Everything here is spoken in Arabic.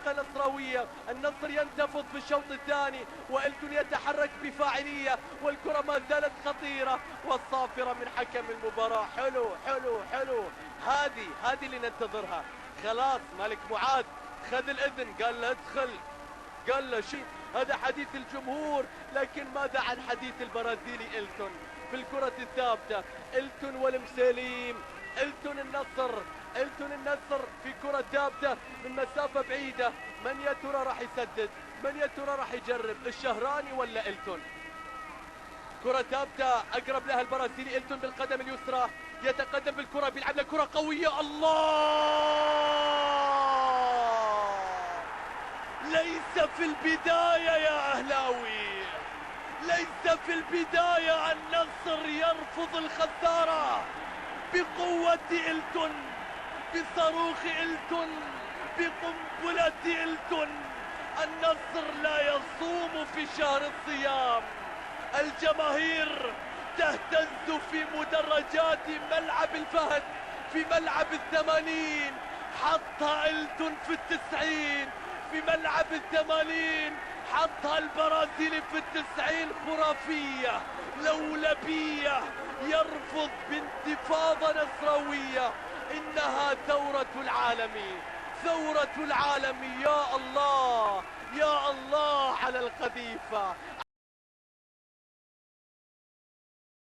نصراوية. النصر ينتفض في الشوط الثاني وإلتون يتحرك بفاعلية، والكرة ما زالت خطيرة والصافرة من حكم المباراة. حلو حلو حلو، هذه اللي ننتظرها. خلاص مالك معاذ خذ الإذن، قال له ادخل، قال له شيء. هذا حديث الجمهور، لكن ماذا عن حديث البرازيلي إلتون في الكرة الثابتة؟ إلتون والمسليم، إلتون النصر في كرة ثابتة من مسافة بعيدة. من يا ترى راح يسدد؟ من يا ترى راح يجرب؟ الشهراني ولا إلتون؟ كرة ثابتة أقرب لها البرازيلي إلتون بالقدم اليسرى، يتقدم بالكرة، بيلعب لها كرة قوية. الله، ليس في البداية يا أهلاوي، ليس في البداية. النصر يرفض الخسارة بقوة إلتون، بصاروخ إلتون، بقنبلة إلتون. النصر لا يصوم في شهر الصيام. الجماهير تهتز في مدرجات ملعب الفهد في ملعب ال80. حطها إلتون في ال90 في ملعب ال80، حطها البرازيلي في ال90. خرافية لولبية، يرفض بانتفاضة نصراوية. إنها ثورة العالم، ثورة العالم. يا الله يا الله على القذيفة،